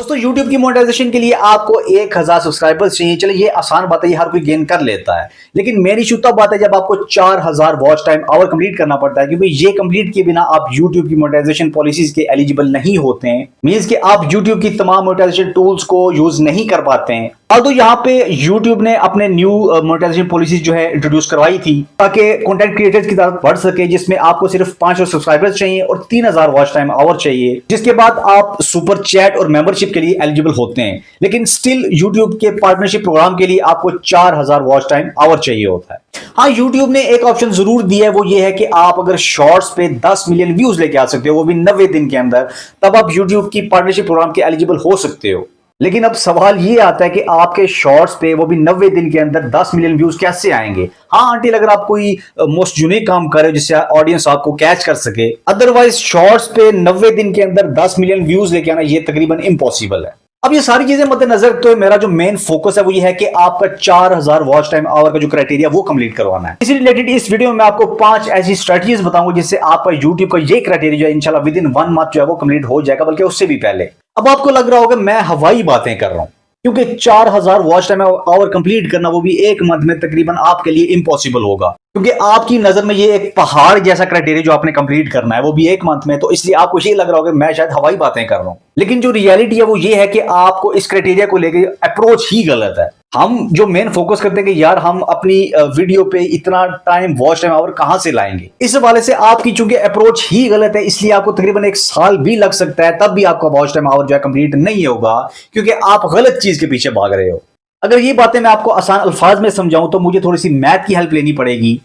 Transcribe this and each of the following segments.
दोस्तों YouTube की monetization के लिए आपको 1000 सब्सक्राइबर्स चाहिए। चलिए ये आसान बात है, ये हर कोई गेन कर लेता है, लेकिन मेरी इशू तब बात है जब आपको 4000 वॉच टाइम आवर कंप्लीट करना पड़ता है, क्योंकि ये कंप्लीट किए बिना आप YouTube की मोनेटाइजेशन पॉलिसीज के एलिजिबल नहीं होते हैं। मींस कि आप YouTube की तमाम मोनेटाइजेशन टूल्स को यूज नहीं कर पाते हैं। तो यहाँ पे YouTube ने अपने न्यू मोनेटाइजेशन पॉलिसीज जो है इंट्रोड्यूस करवाई थी ताकि कंटेंट क्रिएटर्स की तरफ बढ़ सके, जिसमें आपको सिर्फ 500 सब्सक्राइबर्स चाहिए और 3000 वॉच टाइम आवर चाहिए, जिसके बाद आप सुपर चैट और मेंबरशिप के लिए एलिजिबल होते हैं। लेकिन स्टिल YouTube के पार्टनरशिप प्रोग्राम के लिए आपको 4000 वॉच टाइम आवर चाहिए होता है। हाँ, YouTube ने एक ऑप्शन जरूर दिया है, वो ये है कि आप अगर शॉर्ट्स पे 10 मिलियन व्यूज लेके आ सकते हो, वो भी 90 दिन के अंदर, तब आप YouTube की पार्टनरशिप प्रोग्राम के एलिजिबल हो सकते हो। लेकिन अब सवाल ये आता है कि आपके शॉर्ट्स पे वो भी 90 दिन के अंदर 10 मिलियन व्यूज कैसे आएंगे। हाँ आंटी, अगर आप कोई मोस्ट यूनिक काम कर रहे हो जिससे ऑडियंस आपको कैच कर सके, अदरवाइज शॉर्ट्स पे 90 दिन के अंदर 10 मिलियन व्यूज लेके आना ये तकरीबन इम्पॉसिबल है। अब ये सारी चीजें मद्देनजर तो मेरा जो मेन फोकस है वो ये है कि आपका 4000 वॉच टाइम आवर का जो क्राइटेरिया वो कंप्लीट करवाना है। इसी रिलेटेड इस वीडियो में मैं आपको 5 ऐसी स्ट्रेटजीज बताऊंगा जिससे आपका YouTube का ये क्राइटेरिया जो है इंशाल्लाह विद इन 1 मंथ जो है वो कंप्लीट हो जाएगा, बल्कि उससे भी पहले। अब आपको लग रहा होगा मैं हवाई बातें कर रहा हूं, क्योंकि 4000 वॉच टाइम आवर कंप्लीट करना वो भी 1 मंथ में तकरीबन आपके लिए इम्पॉसिबल होगा, क्योंकि आपकी नजर में ये एक पहाड़ जैसा क्राइटेरिया जो आपने कंप्लीट करना है वो भी 1 मंथ में, तो इसलिए आपको ये लग रहा होगा मैं शायद हवाई बातें कर रहा हूं। लेकिन जो रियलिटी है वो ये है कि आपको इस क्राइटेरिया को लेकर अप्रोच ही गलत है। हम जो मेन फोकस करते हैं कि यार हम अपनी वीडियो पे इतना टाइम वॉच टाइम आवर कहां से लाएंगे, इस हवाले से आपकी चूंकि अप्रोच ही गलत है, इसलिए आपको तकरीबन 1 साल भी लग सकता है, तब भी आपका वॉच टाइम आवर जो है कंप्लीट नहीं होगा, क्योंकि आप गलत चीज के पीछे भाग रहे हो। अगर ये बातें मैं आपको आसान अल्फाज में समझाऊं तो मुझे थोड़ी सी मैथ की हेल्प लेनी पड़ेगी।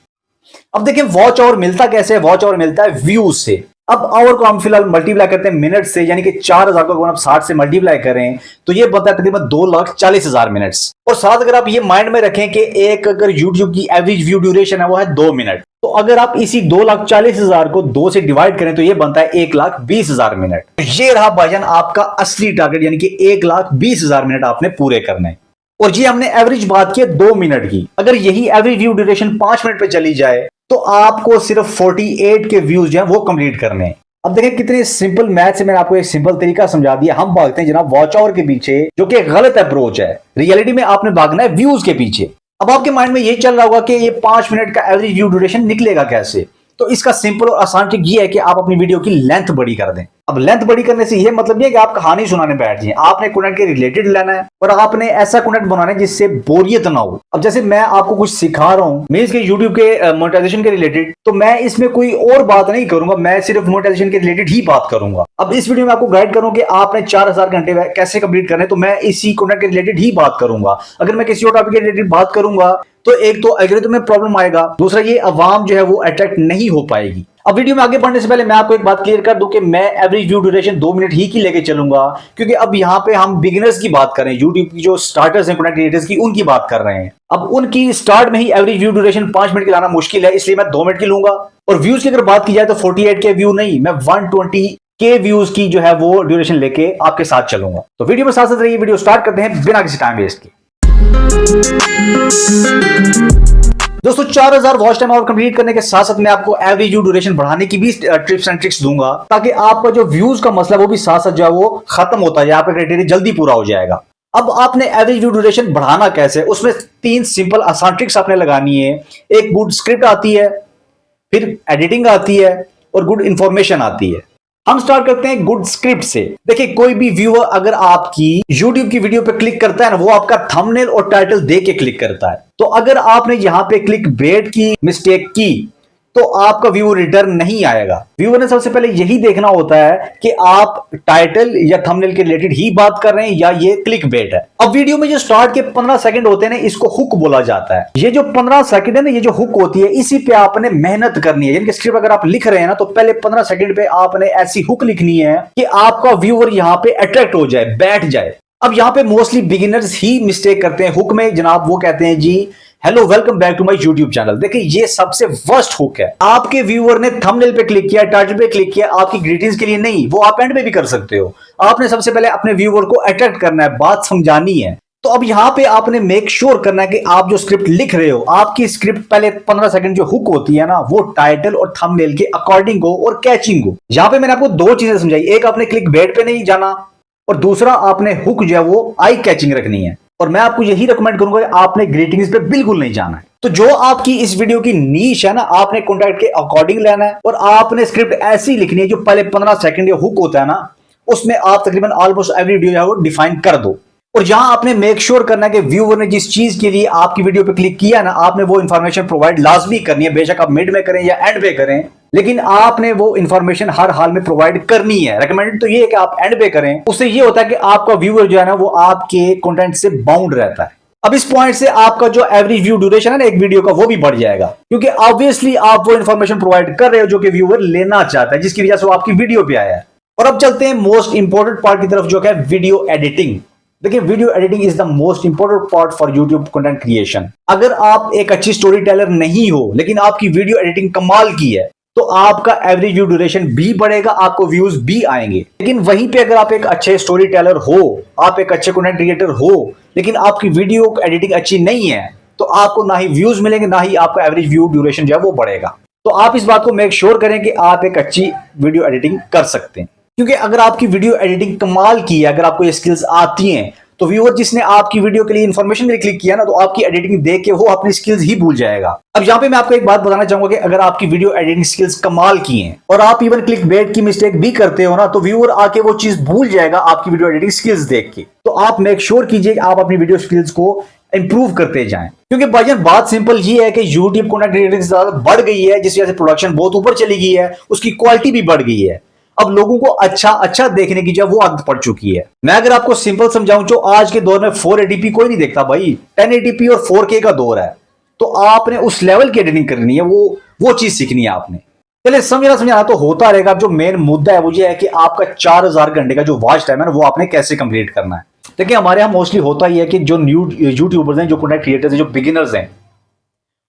अब देखिए वॉच आवर मिलता कैसे है? वॉच आवर मिलता है व्यूज से। अब आवर को हम फिलहाल मल्टीप्लाई करते हैं मिनट से, यानी कि 4000 को आप 60 से मल्टीप्लाई करें तो ये बनता है तकरीबन 2,40,000 मिनट्स। और साथ अगर आप ये माइंड में रखें कि एक अगर YouTube की एवरेज व्यू ड्यूरेशन है वो है 2 मिनट, तो अगर आप इसी 2,40,000 को 2 से डिवाइड करें तो ये बनता है 1,20,000 मिनट। तो ये रहा भाईजान आपका असली टारगेट, यानी कि 1,20,000 मिनट आपने पूरे करने। और जी हमने एवरेज बात की 2 मिनट की, अगर यही एवरेज व्यू ड्यूरेशन 5 मिनट पे चली जाए तो आपको सिर्फ 48 के व्यूज जो है वो कंप्लीट करने हैं। अब देखें कितने सिंपल मैथ से मैंने आपको एक सिंपल तरीका समझा दिया। हम भागते हैं जनाब वॉच आवर के पीछे, जो कि गलत अप्रोच है। रियलिटी में आपने भागना है व्यूज के पीछे। अब आपके माइंड में ये चल रहा होगा कि ये 5 मिनट का एवरेज व्यू ड्यूरेशन निकलेगा कैसे, तो इसका सिंपल और आसान ट्रिक ये है कि आप अपनी वीडियो की लेंथ बड़ी कर दें। अब लेंथ बड़ी करने से ये मतलब नहीं है कि आप कहानी सुनाने बैठ जाएं, आपने कंटेंट के रिलेटेड लेना है और आपने ऐसा कंटेंट बनाना है जिससे बोरियत ना हो। अब जैसे मैं आपको कुछ सिखा रहा हूं मींस के YouTube के मोनेटाइजेशन के रिलेटेड, तो मैं इसमें कोई और बात नहीं करूंगा, मैं सिर्फ मोनेटाइजेशन के रिलेटेड ही बात करूंगा। अब इस वीडियो में आपको गाइड करूं कि आपने 4000 घंटे कैसे कंप्लीट करने, तो मैं इसी कंटेंट के रिलेटेड ही बात करूंगा। अगर मैं किसी और टॉपिक के रिलेटेड बात करूंगा तो एक तो एल्गोरिथम में प्रॉब्लम आएगा, दूसरा ये अवाम जो है वो अट्रैक्ट नहीं हो पाएगी। अब वीडियो में आगे बढ़ने से पहले मैं आपको एक बात क्लियर कर दूं कि मैं एवरेज व्यू ड्यूरेशन 2 मिनट ही की लेके चलूंगा, क्योंकि अब यहाँ पे हम बिगिनर्स की बात कर रहे हैं, YouTube की जो स्टार्टर्स हैं कंटेंट क्रिएटर्स की, उनकी बात कर रहे हैं। अब उनकी स्टार्ट में ही एवरेज व्यू ड्यूरेशन 5 मिनट की लाना मुश्किल है, इसलिए मैं 2 मिनट की लूंगा। और व्यूज की अगर बात की जाए तो 48 के व्यू नहीं, मैं 120 के व्यूज की जो है वो ड्यूरेशन लेके आपके साथ चलूंगा। तो वीडियो में साथ साथ रहिए, वीडियो स्टार्ट करते हैं बिना किसी टाइम वेस्ट के। दोस्तों 4000 वॉच टाइम आवर कंप्लीट करने के साथ साथ मैं आपको एवरेज व्यू ड्यूरेशन बढ़ाने की भी टिप्स एंड ट्रिक्स दूंगा, ताकि आपका जो व्यूज का मसला वो भी साथ साथ जो है वो खत्म होता है, आपका क्राइटेरिया जल्दी पूरा हो जाएगा। अब आपने एवरेज व्यू ड्यूरेशन बढ़ाना कैसे, उसमें 3 सिंपल आसान ट्रिक्स आपने लगानी है। एक गुड स्क्रिप्ट आती है, फिर एडिटिंग आती है और गुड इंफॉर्मेशन आती है। हम स्टार्ट करते हैं गुड स्क्रिप्ट से। देखिए कोई भी व्यूअर अगर आपकी YouTube की वीडियो पे क्लिक करता है ना, वो आपका थंबनेल और टाइटल देख के क्लिक करता है। तो अगर आपने यहां पे क्लिक बेट की मिस्टेक की तो आपका व्यू रिटर्न नहीं आएगा। व्यूअर ने सबसे पहले यही देखना होता है कि आप टाइटल या थंबनेल के रिलेटेड ही बात कर रहे हैं या ये क्लिक बेट है। अब वीडियो में जो स्टार्ट के 15 सेकंड होते हैं ना, इसको हुक बोला जाता है। ये जो 15 सेकंड है ना, ये जो हुक होती है, इसी पे आपने मेहनत करनी है। यानी कि स्क्रिप्ट अगर आप लिख रहे हैं ना, तो पहले 15 सेकंड पे आपने ऐसी हुक लिखनी है कि आपका व्यूअर यहाँ पे अट्रैक्ट हो जाए, बैठ जाए। अब यहाँ पे मोस्टली बिगिनर्स ही मिस्टेक करते हैं हुक में जनाब। वो कहते हैं जी hello welcome back to my YouTube channel. देखिए ये सबसे वर्स्ट हुक है। आपके व्यूअर ने थंबनेल पे क्लिक किया, टाइटल पे क्लिक किया, आपकी ग्रीटिंग्स के लिए नहीं, वो आप एंड पे भी कर सकते हो। आपने सबसे पहले अपने व्यूअर को अट्रैक्ट करना है, बात समझानी है। तो अब यहाँ पे आपने मेक श्योर करना है कि आप जो स्क्रिप्ट लिख रहे हो, आपकी स्क्रिप्ट पहले 15 सेकंड जो हुक होती है ना, वो टाइटल और थंबनेल के अकॉर्डिंग हो और कैचिंग हो। यहाँ पे मैंने आपको 2 चीजें समझाई, एक आपने क्लिक बेट पे नहीं जाना और दूसरा आपने हुक जो है वो आई कैचिंग रखनी है। और मैं आपको यही रिकमेंड करूंगा कि आपने ग्रीटिंग्स पे बिल्कुल नहीं जाना है। तो जो आपकी इस वीडियो की नीश है ना, आपने कॉन्टेंट के अकॉर्डिंग लेना है और आपने स्क्रिप्ट ऐसी लिखनी है जो पहले 15 सेकंड या हुक होता है ना, उसमें आप तकरीबन ऑलमोस्ट एवरी वीडियो है वो डिफाइन कर दो। और जहां आपने मेक श्योर करना है कि व्यूअर ने जिस चीज के लिए आपकी वीडियो पे क्लिक किया ना, आपने वो इंफॉर्मेशन प्रोवाइड लाजमी करनी है। बेशक आप मिड में करें या एंड पे करें, लेकिन आपने वो इंफॉर्मेशन हर हाल में प्रोवाइड करनी है। रेकमेंडेड तो ये है कि आप एंड पे करें, उससे ये होता है कि आपका व्यूअर जो है ना वो आपके कंटेंट से बाउंड रहता है। अब इस पॉइंट से आपका जो एवरेज व्यू ड्यूरेशन है ना एक वीडियो का, वो भी बढ़ जाएगा, क्योंकि ऑब्वियसली आप वो इंफॉर्मेशन प्रोवाइड कर रहे हो जो कि व्यूअर लेना चाहता है, जिसकी वजह से वो आपकी वीडियो पे आया है। और अब चलते हैं मोस्ट इंपॉर्टेंट पार्ट की तरफ, जो है वीडियो एडिटिंग। देखिए, video editing is the most important part for YouTube content creation. अगर आप एक अच्छी स्टोरी टेलर नहीं हो लेकिन आपकी वीडियो एडिटिंग कमाल की है, तो आपका एवरेज व्यू ड्यूरेशन भी बढ़ेगा, आपको व्यूज भी आएंगे। लेकिन वहीं पे अगर आप एक अच्छे स्टोरी टेलर हो, आप एक अच्छे कंटेंट क्रिएटर हो, लेकिन आपकी वीडियो एडिटिंग अच्छी नहीं है, तो आपको ना ही व्यूज मिलेंगे, ना ही आपका एवरेज व्यू ड्यूरेशन जो है वो बढ़ेगा। तो आप इस बात को मेक श्योर करें कि आप एक अच्छी वीडियो एडिटिंग कर सकते हैं, क्योंकि अगर आपकी वीडियो एडिटिंग कमाल की है, अगर आपको ये स्किल्स आती हैं, तो व्यूअर जिसने आपकी वीडियो के लिए इंफॉर्मेशन के लिए क्लिक किया ना, तो आपकी एडिटिंग देख के वो अपनी स्किल्स ही भूल जाएगा। अब यहाँ पे मैं आपको एक बात बताना चाहूंगा कि अगर आपकी वीडियो एडिटिंग स्किल्स कमाल की हैं और आप इवन क्लिक बेट की मिस्टेक भी करते हो ना, तो व्यूअर आके वो चीज भूल जाएगा आपकी वीडियो एडिटिंग स्किल्स देख के। तो आप मेक श्योर कीजिए कि आप अपनी वीडियो स्किल्स को इंप्रूव करते जाएं, क्योंकि भाईजान बात सिंपल ये है कि यूट्यूब कंटेंट क्रिएटिंग ज्यादा बढ़ गई है, जिस वजह से प्रोडक्शन बहुत ऊपर चली गई है, उसकी क्वालिटी भी बढ़ गई है। अब लोगों को अच्छा अच्छा देखने की जो वो आदत पड़ चुकी है। मैं अगर आपको सिंपल समझाऊं, जो आज के दौर में 480p कोई नहीं देखता भाई, 1080p और 4K का दौर है। तो आपने उस लेवल की एडिटिंग करनी है, वो चीज सीखनी है आपने। चलिए, समझाना तो होता रहेगा। अब जो मेन मुद्दा है वो ये है कि आपका 4000 घंटे का जो वॉच टाइम है ना, वो आपने कैसे कंप्लीट करना है। देखिए, हमारे यहाँ मोस्टली होता ही है कि जो न्यू यूट्यूबर्स हैं, जो कंटेंट क्रिएटर्स हैं, जो बिगिनर्स हैं,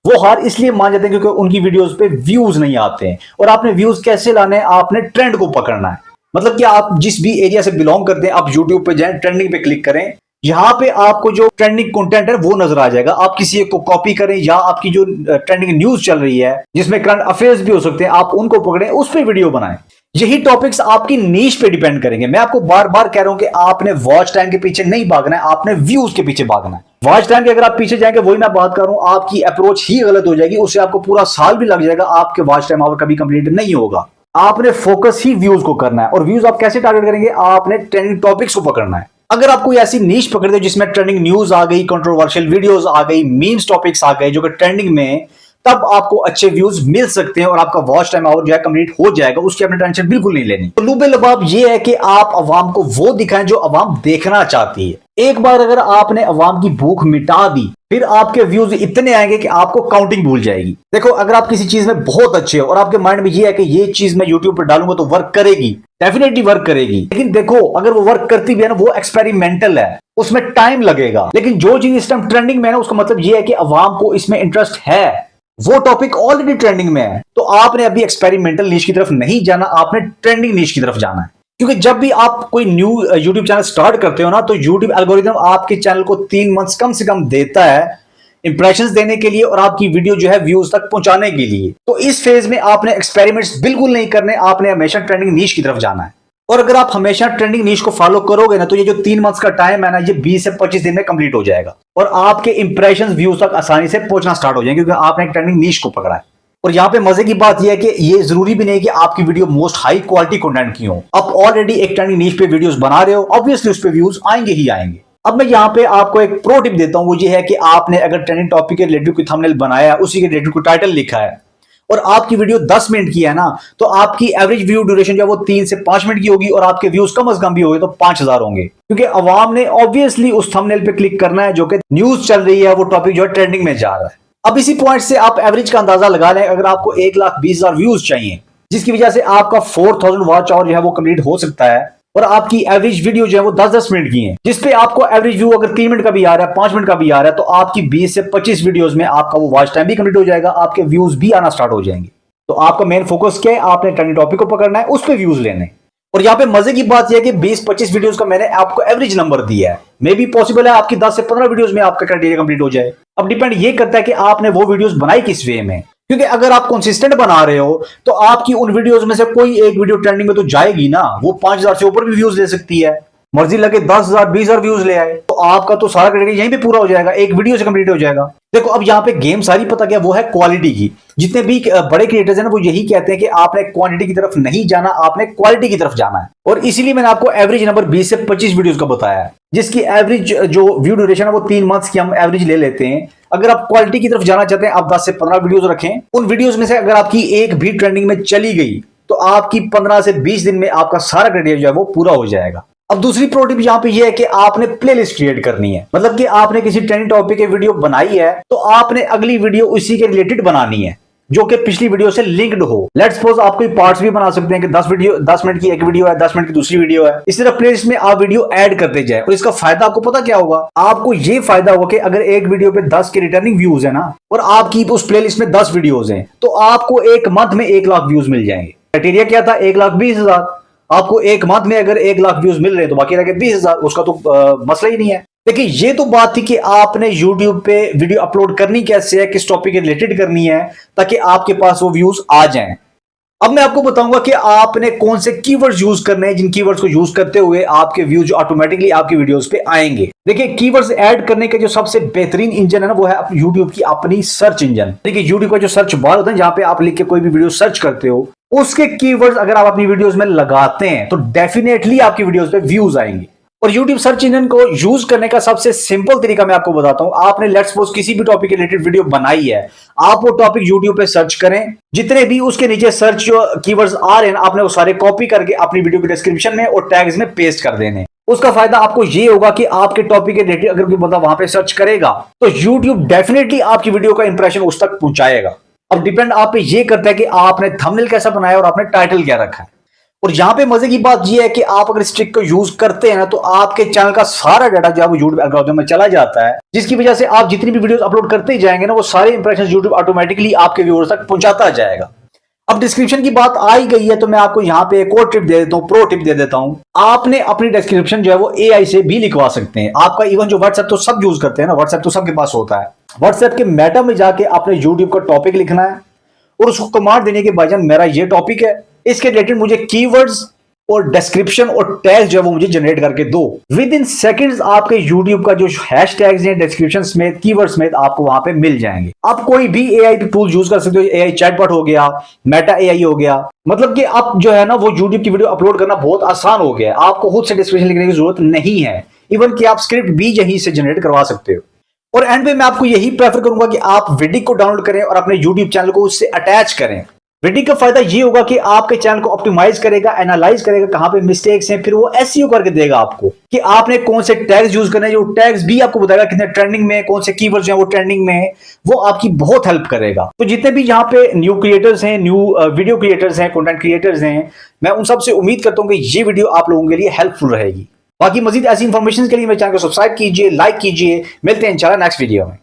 वो हार इसलिए मान जाते हैं क्योंकि उनकी वीडियोस पे व्यूज नहीं आते हैं। और आपने व्यूज कैसे लाने हैं, आपने ट्रेंड को पकड़ना है। मतलब कि आप जिस भी एरिया से बिलोंग करते हैं, आप यूट्यूब पे जाएं, ट्रेंडिंग पे क्लिक करें, यहां पे आपको जो ट्रेंडिंग कंटेंट है वो नजर आ जाएगा। आप किसी एक को कॉपी करें, या आपकी जो ट्रेंडिंग न्यूज चल रही है जिसमें करंट अफेयर्स भी हो सकते हैं, आप उनको पकड़ें, उस पर वीडियो बनाएं। यही टॉपिक्स आपकी नीश पे डिपेंड करेंगे। मैं आपको बार बार कह रहा हूं कि आपने वॉच टाइम के पीछे नहीं भागना है, आपने व्यूज के पीछे भागना है। वॉच टाइम के अगर आप पीछे जाएंगे, वही मैं बात कर रहा हूं, आपकी अप्रोच ही गलत हो जाएगी, उससे आपको पूरा साल भी लग जाएगा, आपके वॉच टाइम आवर कभी कंप्लीट नहीं होगा। आपने फोकस ही व्यूज को करना है। और व्यूज आप कैसे टारगेट करेंगे, आपने ट्रेंडिंग टॉपिक्स को पकड़ना है। अगर आप कोई ऐसी नीश पकड़ते हो जिसमें ट्रेंडिंग न्यूज आ गई, कंट्रोवर्शियल वीडियोस आ गई, मीम्स टॉपिक्स आ गए जो कि ट्रेंडिंग में, तब आपको अच्छे व्यूज मिल सकते हैं और आपका वॉच टाइम आवर जो है कंप्लीट हो जाएगा। उसकी आपने टेंशन बिल्कुल नहीं लेनी। तो लुबे लबाब ये है कि आप अवाम को वो दिखाएं जो अवाम देखना चाहती है। एक बार अगर आपने अवाम की भूख मिटा दी, फिर आपके व्यूज इतने आएंगे कि आपको काउंटिंग भूल जाएगी। देखो, अगर आप किसी चीज में बहुत अच्छे हो और आपके माइंड में ये है कि ये चीज मैं यूट्यूब पर डालूंगा तो वर्क करेगी, डेफिनेटली वर्क करेगी। लेकिन देखो, अगर वो वर्क करती भी है ना, वो एक्सपेरिमेंटल है, उसमें टाइम लगेगा। लेकिन जो चीज इस टाइम ट्रेंडिंग में है ना, उसका मतलब ये है कि अवाम को इसमें इंटरेस्ट है, वो टॉपिक ऑलरेडी ट्रेंडिंग में है। तो आपने अभी एक्सपेरिमेंटल नीश की तरफ नहीं जाना, आपने ट्रेंडिंग नीश की तरफ जाना है। क्योंकि जब भी आप कोई न्यू यूट्यूब चैनल स्टार्ट करते हो ना, तो यूट्यूब एल्गोरिथम आपके चैनल को 3 मंथ्स कम से कम देता है इंप्रेशंस देने के लिए और आपकी वीडियो जो है व्यूज तक पहुंचाने के लिए। तो इस फेज में आपने एक्सपेरिमेंट्स बिल्कुल नहीं करने, आपने हमेशा ट्रेंडिंग नीश की तरफ जाना है। और अगर आप हमेशा ट्रेंडिंग नीश को फॉलो करोगे ना, तो ये जो 3 मंथ्स का टाइम है ना, ये 20 से 25 दिन में कंप्लीट हो जाएगा और आपके इंप्रेशंस व्यूज तक आसानी से पहुंचना स्टार्ट हो जाएंगे, क्योंकि आपने एक ट्रेंडिंग नीश को पकड़ा है। और यहाँ पे मजे की बात यह है कि ये जरूरी भी नहीं कि आपकी video most high quality content की हो। आप ऑलरेडी एक ट्रेंडिंग नीश पे वीडियोस बना रहे हो, ऑब्वियसली उस पे व्यूज आएंगे ही आएंगे। अब मैं यहाँ पे आपको एक प्रो टिप देता हूँ, वो ये है कि आपने अगर ट्रेंडिंग टॉपिक के रिलेटेड कोई थंबनेल बनाया है, उसी के रिलेटेड कोई टाइटल लिखा है और आपकी वीडियो 10 मिनट की है ना, तो आपकी एवरेज व्यू ड्यूरेशन जो है वो 3 से 5 मिनट की होगी और आपके व्यूज कम से कम भी होंगे तो 5000 होंगे, क्योंकि अवाम ने ऑब्वियसली उस थंबनेल पे क्लिक करना है जो कि न्यूज चल रही है, वो टॉपिक जो है ट्रेंडिंग में जा रहा है। अब इसी पॉइंट से आप एवरेज का अंदाजा लगा लें। अगर आपको 1,20,000 व्यूज चाहिए, जिसकी वजह से आपका 4000 वॉच आवर जो है वो कंप्लीट हो सकता है, और आपकी एवरेज वीडियो जो है वो 10-10 मिनट की है, जिसपे आपको एवरेज व्यू अगर 3 मिनट का भी आ रहा है, 5 मिनट का भी आ रहा है, तो आपकी 20 से 25 वीडियोस में आपका वो वॉच टाइम भी कंप्लीट हो जाएगा, आपके व्यूज भी आना स्टार्ट हो जाएंगे। तो आपका मेन फोकस क्या है, आपने ट्रेंडिंग टॉपिक को पकड़ना है, उस पर व्यूज लेने। और यहाँ पे मजे की बात यह है कि 20-25 वीडियोस का मैंने आपको एवरेज नंबर दिया है। मे भी पॉसिबल है आपकी 10 से 15 वीडियोस में आपका क्राइटेरिया कंप्लीट हो जाए। अब डिपेंड ये करता है कि आपने वो वीडियोस बनाई किस वे में, क्योंकि अगर आप कंसिस्टेंट बना रहे हो तो आपकी उन वीडियोस में से कोई एक वीडियो ट्रेंडिंग में तो जाएगी ना, वो 5000 से ऊपर भी व्यूज ले सकती है। मर्जी लगे 10,000 20,000 व्यूज ले आए, तो आपका तो सारा क्रेडिट यहीं पे पूरा हो जाएगा, एक वीडियो से कंप्लीट हो जाएगा। देखो अब यहाँ पे गेम सारी पता क्या वो है क्वालिटी की। जितने भी बड़े क्रिएटर्स हैं ना वो यही कहते हैं कि आपने क्वांटिटी की तरफ नहीं जाना, आपने क्वालिटी की तरफ जाना है। और इसीलिए मैंने आपको एवरेज नंबर 20 से 25 वीडियोस का बताया है, जिसकी एवरेज जो व्यू ड्यूरेशन है वो 3 मंथ्स की हम एवरेज ले लेते हैं। अगर आप क्वालिटी की तरफ जाना चाहते हैं आप 10 से 15 वीडियोस रखें। उन वीडियोस में से अगर आपकी एक भी ट्रेंडिंग में चली गई तो आपकी 15 से 20 दिन में आपका सारा क्रेडिट जो है वो पूरा हो जाएगा। अब दूसरी प्रो टिप यहाँ पे ये है कि आपने प्लेलिस्ट क्रिएट करनी है। मतलब कि आपने किसी ट्रेंडिंग टॉपिक की वीडियो बनाई है तो आपने अगली वीडियो उसी के रिलेटेड बनानी है जो कि पिछली वीडियो से लिंक्ड हो। लेट्स सपोज आप कोई पार्ट्स भी बना सकते हैं कि 10 मिनट की एक वीडियो है, 10 मिनट की दूसरी वीडियो है। इसी तरह प्लेलिस्ट में आप वीडियो ऐड करते जाए। और इसका फायदा आपको पता क्या होगा? आपको ये फायदा होगा कि अगर एक वीडियो पे 10 के रिटर्निंग व्यूज है ना और आपकी उस प्लेलिस्ट में 10 वीडियोज हैं तो आपको एक मंथ में 1 लाख व्यूज मिल जाएंगे। क्राइटेरिया क्या था? 1,20,000। आपको एक मंथ में अगर 1 लाख व्यूज मिल रहे हैं तो बाकी रह गए 20,000, उसका तो मसला ही नहीं है। देखिए ये तो बात थी कि आपने YouTube पे वीडियो अपलोड करनी कैसे है, किस टॉपिक के रिलेटेड करनी है ताकि आपके पास वो व्यूज आ जाएं। अब मैं आपको बताऊंगा कि आपने कौन से कीवर्ड्स यूज करने हैं, जिन कीवर्ड्स को यूज करते हुए आपके व्यूज ऑटोमेटिकली आपकी वीडियोस पे आएंगे। देखिए कीवर्ड्स ऐड करने का जो सबसे बेहतरीन इंजन है ना वो है YouTube की अपनी सर्च इंजन। देखिए YouTube का जो सर्च बार होता है जहां पे आप लिख के कोई भी वीडियो सर्च करते हो, उसके कीवर्ड्स अगर आप अपनी वीडियोस में लगाते हैं तो डेफिनेटली आपकी वीडियोस पे व्यूज आएंगे। और YouTube सर्च इंजन को यूज करने का सबसे सिंपल तरीका मैं आपको बताता हूं। आपने लेट्स सपोज किसी भी टॉपिक के रिलेटेड वीडियो बनाई है, आप वो टॉपिक YouTube पे सर्च करें, जितने भी उसके नीचे सर्च जो कीवर्ड्स आ रहे हैं आपने वो सारे कॉपी करके अपनी वीडियो के डिस्क्रिप्शन में और टैग्स में पेस्ट कर देने। उसका फायदा आपको ये होगा कि आपके टॉपिक के रिलेटेड अगर कोई बंदा वहां पे सर्च करेगा तो YouTube डेफिनेटली आपकी वीडियो का इंप्रेशन उस तक पहुंचाएगा। अब डिपेंड आप पे ये करता है कि आपने थंबनेल कैसा बनाया और आपने टाइटल क्या रखा है। और यहां पे मजे की बात यह है कि आप अगर इस ट्रिक को यूज करते हैं ना तो आपके चैनल का सारा डाटा जो है वो YouTube एल्गोरिथम में चला जाता है, जिसकी वजह से आप जितनी भी वीडियोस अपलोड करते ही जाएंगे ना वो सारे इंप्रेशन YouTube ऑटोमेटिकली आपके व्यूअर्स तक पहुंचाता जाएगा। अब डिस्क्रिप्शन की बात आ ही गई है तो मैं आपको यहाँ पे एक और टिप दे देता हूँ, प्रो टिप दे देता हूँ। आपने अपनी डिस्क्रिप्शन जो है वो AI से भी लिखवा सकते हैं। आपका इवन जो व्हाट्सएप तो सब यूज करते हैं ना, व्हाट्सएप तो सबके पास होता है। व्हाट्सएप के मेटा में जाके आपने YouTube का टॉपिक लिखना है और उसको कमांड देने के भाईजान मेरा ये टॉपिक है, इसके रिलेटेड मुझे कीवर्ड्स और डिस्क्रिप्शन और टैग जो है वो मुझे जनरेट करके दो। विद इन सेकंड्स आपके YouTube का जो हैशटैग्स हैं, डिस्क्रिप्शन समेत, कीवर्ड्स समेत आपको वहां पे मिल जाएंगे। आप कोई भी AI टूल यूज कर सकते हो। AI चैटबॉट हो गया, मेटा AI हो गया। मतलब कि अब जो है ना वो YouTube की वीडियो अपलोड करना बहुत आसान हो गया है। आपको खुद से डिस्क्रिप्शन लिखने की जरूरत नहीं है, इवन कि आप स्क्रिप्ट भी यहीं से जनरेट करवा सकते हो। और एंड में मैं आपको यही प्रेफर करूंगा कि आप वीडियो को डाउनलोड करें और अपने YouTube चैनल को उससे अटैच करें। वीडियो का फायदा ये होगा कि आपके चैनल को ऑप्टिमाइज करेगा, एनालाइज करेगा कहां पे मिस्टेक्स हैं, फिर वो एसईओ करके देगा आपको कि आपने कौन से टैग्स यूज करने हैं। जो टैग्स भी आपको बताएगा कितने ट्रेंडिंग में, कौन से कीवर्ड्स हैं वो ट्रेंडिंग में है, वो आपकी बहुत हेल्प करेगा। तो जितने भी यहाँ पे न्यू क्रिएटर्स हैं, न्यू वीडियो क्रिएटर्स हैं, कंटेंट क्रिएटर्स हैं, मैं उन सबसे उम्मीद करता हूँ कि ये वीडियो आप लोगों के लिए हेल्पफुल रहेगी। बाकी मजीद ऐसी इंफॉर्मेशन के लिए मेरे चैनल को सब्सक्राइब कीजिए, लाइक कीजिए। मिलते हैं इंशाल्लाह नेक्स्ट वीडियो में।